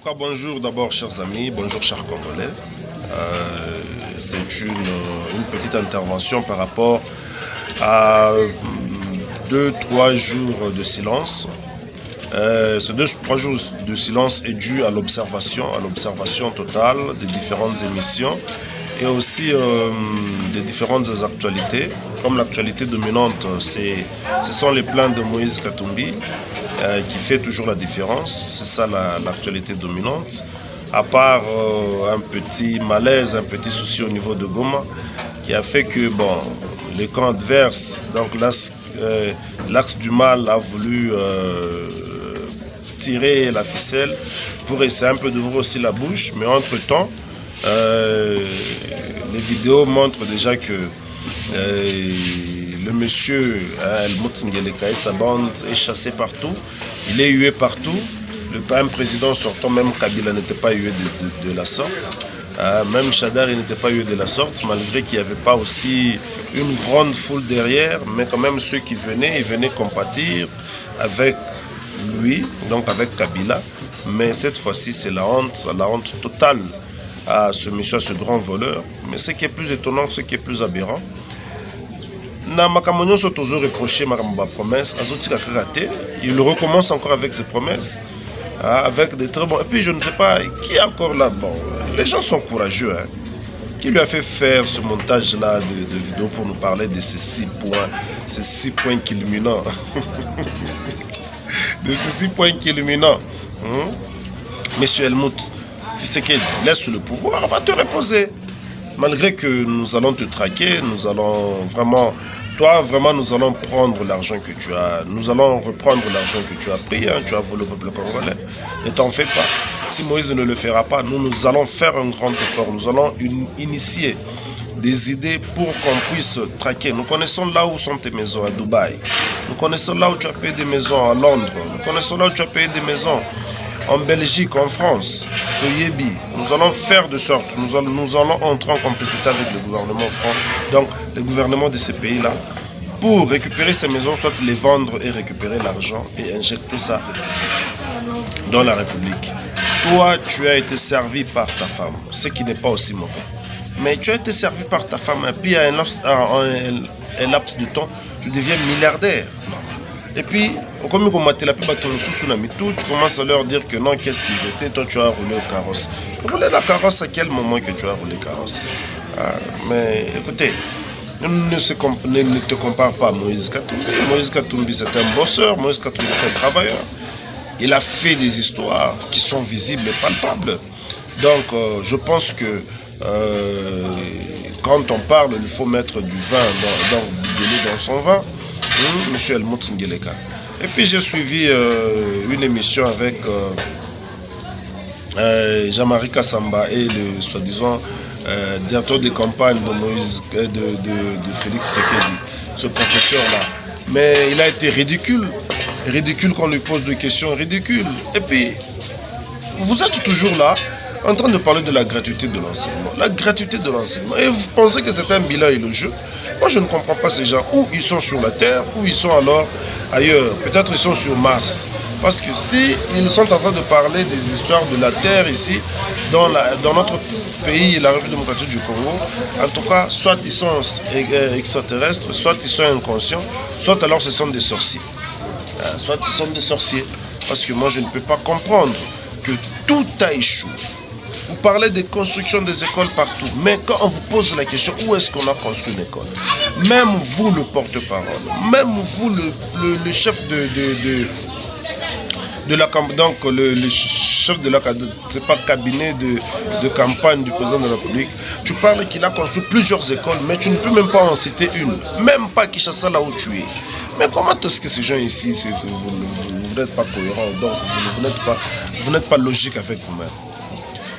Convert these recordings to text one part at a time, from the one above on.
cas, bonjour d'abord, chers amis, bonjour, chers Congolais. C'est une petite intervention par rapport à 2-3 jours de silence. Ces 2-3 jours de silence est dû à l'observation totale des différentes émissions et aussi des différentes actualités. Comme l'actualité dominante, ce sont les plans de Moïse Katumbi qui fait toujours la différence. C'est ça l'actualité dominante. À part un petit malaise, un petit souci au niveau de Goma, qui a fait que les camps adverses, donc l'axe du mal a voulu tirer la ficelle pour essayer un peu d'ouvrir aussi la bouche. Mais entre-temps, les vidéos montrent déjà que le monsieur Helmut Ngeleka et sa bande est chassé partout, il est hué partout. Un président sortant, même Kabila n'était pas hué de la sorte, même Chadar n'était pas hué de la sorte, malgré qu'il n'y avait pas aussi une grande foule derrière, mais quand même ceux qui venaient, ils venaient compatir avec lui, donc avec Kabila. Mais cette fois-ci, c'est la honte totale à ce monsieur, à ce grand voleur. Mais ce qui est plus étonnant, ce qui est plus aberrant, il recommence encore avec ses promesses, avec des très bons. Et puis je ne sais pas qui est encore là. Les gens sont courageux. Qui lui a fait faire ce montage-là de vidéo pour nous parler de ces 6 points culminants. De ces 6 points culminants. Monsieur Helmut, Tshisekedi, laisse le pouvoir, on va te reposer. Malgré que nous allons te traquer, nous allons vraiment prendre l'argent que tu as, nous allons reprendre l'argent que tu as pris, tu as volé au peuple congolais. Ne t'en fais pas. Si Moïse ne le fera pas, nous allons faire un grand effort, nous allons initier des idées pour qu'on puisse traquer. Nous connaissons là où sont tes maisons, à Dubaï. Nous connaissons là où tu as payé des maisons, à Londres. Nous connaissons là où tu as payé des maisons, en Belgique, en France, au Yébi. Nous allons faire de sorte, nous allons entrer en complicité avec le gouvernement français, donc le gouvernement de ces pays-là, pour récupérer ces maisons, soit les vendre et récupérer l'argent et injecter ça dans la République. Toi, tu as été servi par ta femme, ce qui n'est pas aussi mauvais. Mais tu as été servi par ta femme, et puis à un laps de temps, tu deviens milliardaire. Et puis, comme tu commences à leur dire que non, qu'est-ce qu'ils étaient, toi tu as roulé au carrosse. Rouler la carrosse, à quel moment que tu as roulé carrosse? Mais écoutez, ne te compare pas à Moïse Katumbi. Moïse Katumbi, c'est un bosseur, Moïse Katumbi, c'est un travailleur. Il a fait des histoires qui sont visibles et palpables. Donc, je pense que quand on parle, il faut mettre du vin, de l'eau dans son vin. Monsieur Helmut Ngeleka. Et puis j'ai suivi une émission avec Jean-Marie Kassamba et le soi-disant directeur de campagne de Moïse, de Félix Tshisekedi, ce professeur-là. Mais il a été ridicule quand on lui pose des questions ridicules. Et puis, vous êtes toujours là, en train de parler de la gratuité de l'enseignement. La gratuité de l'enseignement. Et vous pensez que c'est un bilan et le jeu? Moi, je ne comprends pas ces gens. Où ils sont sur la Terre, où ils sont alors ailleurs. Peut-être ils sont sur Mars. Parce que si ils sont en train de parler des histoires de la Terre ici, dans notre pays, la République démocratique du Congo, en tout cas, soit ils sont extraterrestres, soit ils sont inconscients, soit alors ce sont des sorciers. Soit ils sont des sorciers. Parce que moi, je ne peux pas comprendre que tout a échoué. Vous parlez de construction des écoles partout, mais quand on vous pose la question où est-ce qu'on a construit une école, même vous le porte-parole, même vous le chef de la campagne, donc le chef de la c'est pas cabinet de campagne du président de la République, tu parles qu'il a construit plusieurs écoles, mais tu ne peux même pas en citer une, même pas Kinshasa là où tu es. Mais comment est-ce que ces gens ici, vous n'êtes pas cohérents, donc vous n'êtes pas logique avec vous-même.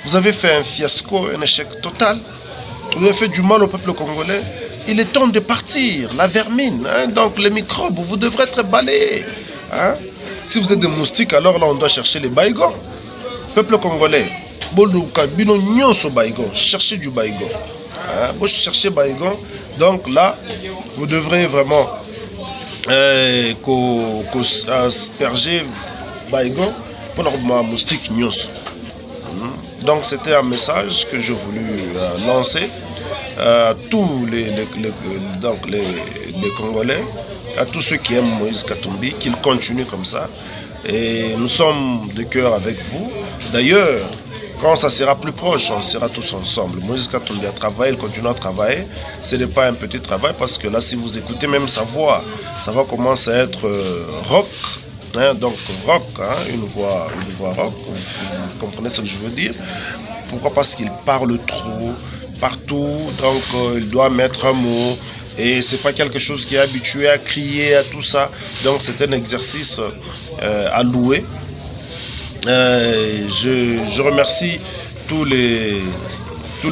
Vous avez fait un fiasco, un échec total. Vous avez fait du mal au peuple congolais. Il est temps de partir, la vermine, donc les microbes, vous devrez être balayés. Si vous êtes des moustiques, alors là on doit chercher les baïgons. Peuple congolais, cherchez du baïgon. Vous cherchez baïgon, donc là vous devrez vraiment asperger baïgon pour les moustiques nyos. Donc c'était un message que je voulais lancer à tous les Congolais, à tous ceux qui aiment Moïse Katumbi, qu'ils continuent comme ça. Et nous sommes de cœur avec vous. D'ailleurs, quand ça sera plus proche, on sera tous ensemble. Moïse Katumbi a travaillé, il continue à travailler. Ce n'est pas un petit travail parce que là, si vous écoutez même sa voix, ça va commencer à être rock. Hein, donc rock, hein, une voix rock, vous comprenez ce que je veux dire. Pourquoi? Parce qu'il parle trop, partout, donc il doit mettre un mot. Et c'est pas quelque chose qui est habitué à crier, à tout ça. Donc c'est un exercice à louer. Je remercie tous les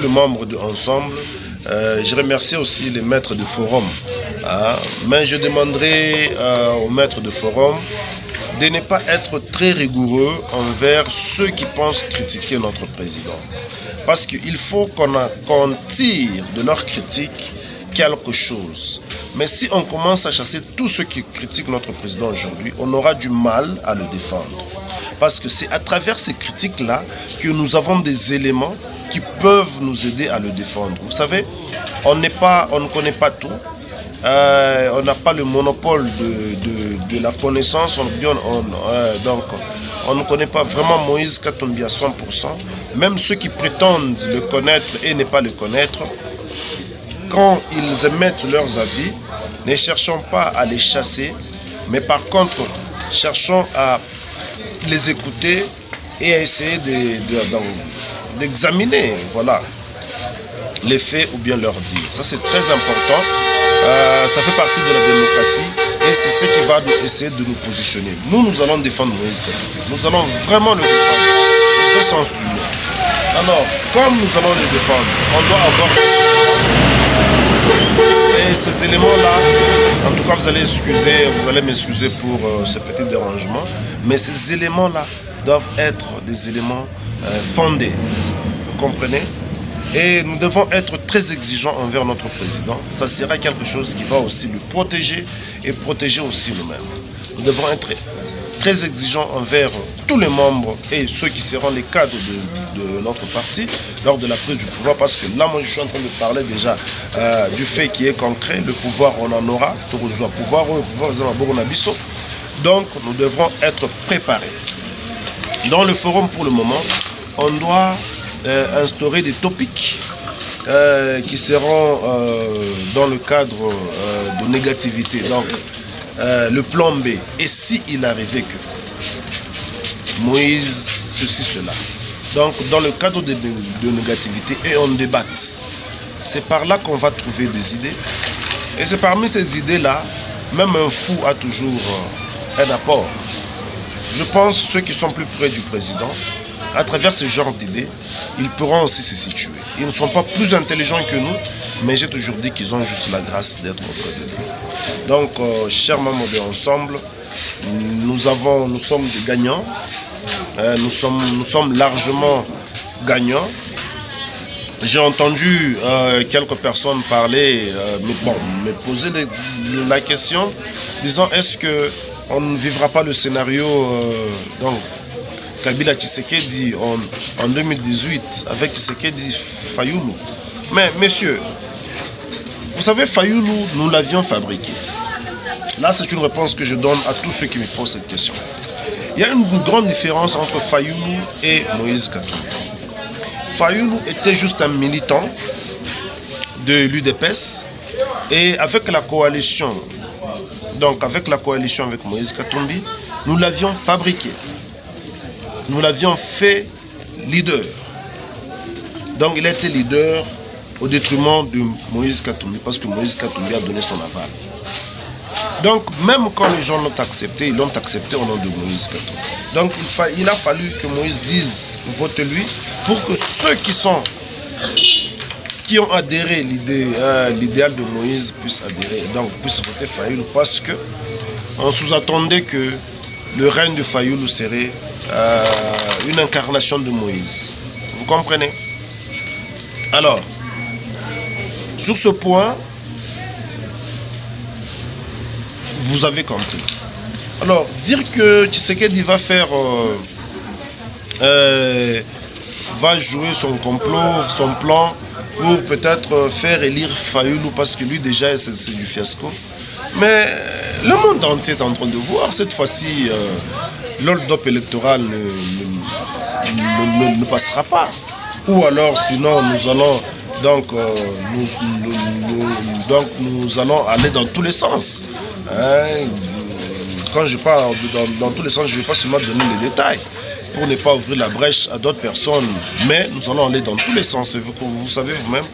membres de Ensemble. Je remercie aussi les maîtres de forum. Hein, mais je demanderai aux maîtres de forum de ne pas être très rigoureux envers ceux qui pensent critiquer notre président. Parce qu'il faut qu'on tire de leur critique quelque chose. Mais si on commence à chasser tous ceux qui critiquent notre président aujourd'hui, on aura du mal à le défendre. Parce que c'est à travers ces critiques-là que nous avons des éléments qui peuvent nous aider à le défendre. Vous savez, on ne connaît pas tout. On n'a pas le monopole de la connaissance. Donc, on ne connaît pas vraiment Moïse Katumbi à 100%. Même ceux qui prétendent le connaître et ne pas le connaître, quand ils émettent leurs avis, ne cherchons pas à les chasser, mais par contre, cherchons à les écouter et à essayer d'examiner les faits ou bien leur dire. Ça, c'est très important. Ça fait partie de la démocratie et c'est ce qui va essayer de nous positionner. Nous allons défendre Moïse Katumbi. Nous allons vraiment le défendre. Au vrai sens du mot. Alors, comme nous allons le défendre, on doit avoir... Et ces éléments-là, en tout cas, vous allez m'excuser pour ce petit dérangement, mais ces éléments-là doivent être des éléments fondés. Vous comprenez? Et nous devons être très exigeants envers notre président. Ça sera quelque chose qui va aussi le protéger et protéger aussi nous-mêmes. Nous devons être très exigeants envers tous les membres et ceux qui seront les cadres de notre parti lors de la prise du pouvoir. Parce que là, moi, je suis en train de parler déjà du fait qui est concret. Le pouvoir, on en aura. Donc, nous devrons être préparés. Dans le forum, pour le moment, on doit instaurer des topics qui seront dans le cadre de négativité. Donc, le plan B. Et si il arrivait que Moïse, ceci, cela. Donc, dans le cadre de négativité, et on débatte. C'est par là qu'on va trouver des idées. Et c'est parmi ces idées-là, même un fou a toujours un apport. Je pense que ceux qui sont plus près du président, à travers ce genre d'idées, ils pourront aussi se situer. Ils ne sont pas plus intelligents que nous, mais j'ai toujours dit qu'ils ont juste la grâce d'être auprès de nous. Donc, chers membres de Ensemble, nous sommes des gagnants. Nous sommes largement gagnants. J'ai entendu quelques personnes parler, me poser la question, disant est-ce qu'on ne vivra pas le scénario Kabila Tshisekedi en 2018 avec Tshisekedi Fayoulou. Mais messieurs, vous savez, Fayoulou, nous l'avions fabriqué. Là, c'est une réponse que je donne à tous ceux qui me posent cette question. Il y a une grande différence entre Fayoulou et Moïse Katumbi. Fayoulou était juste un militant de l'UDPS et avec la coalition, avec Moïse Katumbi, nous l'avions fabriqué. Nous l'avions fait leader. Donc il a été leader au détriment de Moïse Katumbi parce que Moïse Katumbi a donné son aval. Donc même quand les gens l'ont accepté, ils l'ont accepté au nom de Moïse Katumbi. Donc il a fallu que Moïse dise vote lui pour que ceux qui ont adhéré à l'idéal de Moïse puissent adhérer, donc puissent voter Fayoulou parce que on sous-attendait que le règne de Fayoulou serait une incarnation de Moïse. Vous comprenez? Alors, sur ce point, vous avez compris. Alors, dire que Tshisekedi va faire va jouer son complot, son plan pour peut-être faire élire Fayoulou parce que lui déjà c'est du fiasco. Mais le monde entier est en train de voir. Cette fois-ci, l'hold-up électoral ne passera pas. Ou alors sinon nous allons donc, nous allons aller dans tous les sens. Hein? Quand je parle dans tous les sens, je ne vais pas seulement donner les détails pour ne pas ouvrir la brèche à d'autres personnes, mais nous allons aller dans tous les sens. Et vous savez vous-même,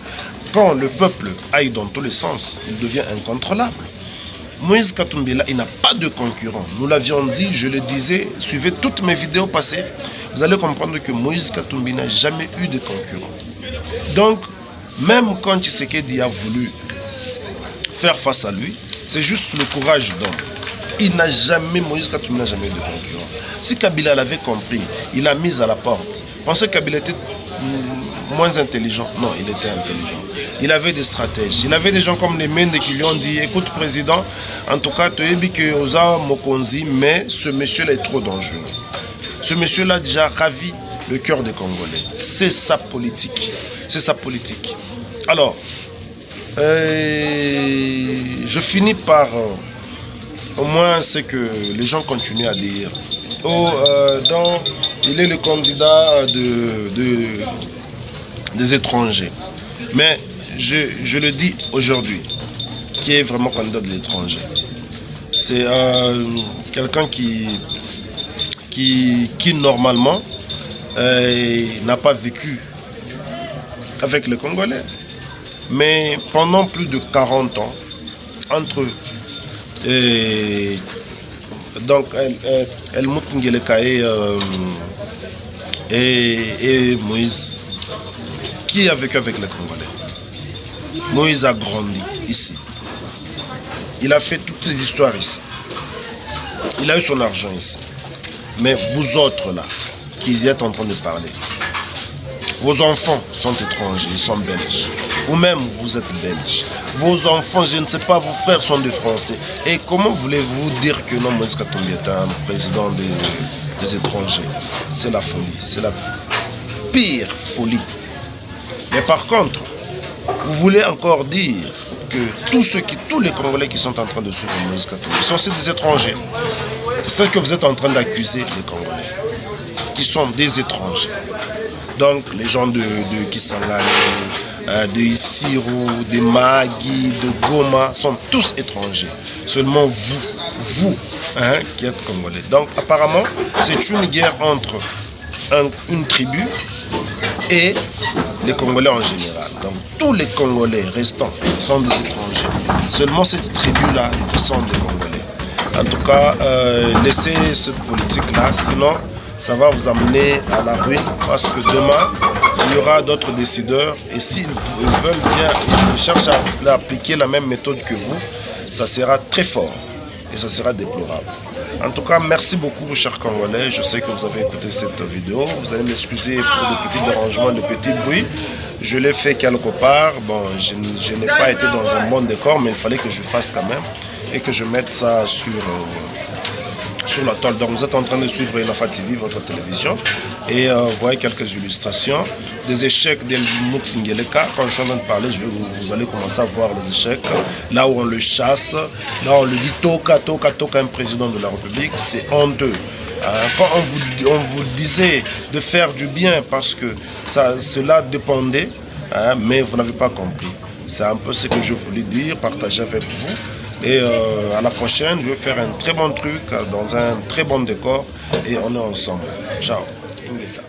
quand le peuple aille dans tous les sens, il devient incontrôlable. Moïse Katumbi, il n'a pas de concurrent. Nous l'avions dit, je le disais, suivez toutes mes vidéos passées. Vous allez comprendre que Moïse Katumbi n'a jamais eu de concurrent. Donc, même quand Tshisekedi a voulu faire face à lui, c'est juste le courage d'homme. Moïse Katumbi n'a jamais eu de concurrent. Si Kabila l'avait compris, il l'a mis à la porte. Pensez que Kabila était moins intelligent. Non, il était intelligent. Il avait des stratèges. Il avait des gens comme les Mende qui lui ont dit, écoute président, en tout cas, tu as dit que Oza Mokonzi, mais ce monsieur-là est trop dangereux. Ce monsieur-là a déjà ravi le cœur des Congolais. C'est sa politique. C'est sa politique. Alors, je finis par au moins ce que les gens continuent à dire. Donc, il est le candidat des étrangers. Mais je le dis aujourd'hui, qui est vraiment candidat de l'étranger. C'est quelqu'un qui normalement n'a pas vécu avec les Congolais. Mais pendant plus de 40 ans, entre donc Helmut Ngeleka et Moïse, qui a vécu avec les Congolais. Moïse a grandi ici. Il a fait toutes ces histoires ici. Il a eu son argent ici. Mais vous autres là, qui êtes en train de parler, vos enfants sont étrangers, ils sont belges. Vous-même, vous êtes belges. Vos enfants, je ne sais pas, vos frères sont des Français. Et comment voulez-vous dire que non, Moïse Katumbi est un président des étrangers? C'est la folie. C'est la pire folie. Mais par contre, vous voulez encore dire que tous les Congolais qui sont en train de suivre Moïse Katumbi sont aussi des étrangers. C'est ce que vous êtes en train d'accuser les Congolais, qui sont des étrangers. Donc, les gens de Kisangani, de Isiro, de Magui, de Goma sont tous étrangers. Seulement vous qui êtes Congolais. Donc, apparemment, c'est une guerre entre une tribu et les Congolais en général. Donc, tous les Congolais restants sont des étrangers. Seulement cette tribu-là qui sont des Congolais. En tout cas, laissez cette politique-là, sinon ça va vous amener à la ruine, parce que demain, il y aura d'autres décideurs, et s'ils veulent bien, ils cherchent à appliquer la même méthode que vous, ça sera très fort, et ça sera déplorable. En tout cas, merci beaucoup, chers Congolais. Je sais que vous avez écouté cette vidéo. Vous allez m'excuser pour de petits dérangements, de petits bruits. Je l'ai fait quelque part. Bon, je n'ai pas été dans un bon décor, mais il fallait que je fasse quand même, et que je mette ça sur la toile. Donc vous êtes en train de suivre Inafa TV, votre télévision, et vous voyez quelques illustrations des échecs d'Helmut Ngeleka. Quand je suis en train de parler, vous allez commencer à voir les échecs, là où on le chasse, là où on le dit toka, toka, toka, un président de la République. C'est honteux. Quand on vous disait de faire du bien parce que cela dépendait, mais vous n'avez pas compris. C'est un peu ce que je voulais dire, partager avec vous. Et à la prochaine, je vais faire un très bon truc dans un très bon décor et on est ensemble. Ciao. Ingeta.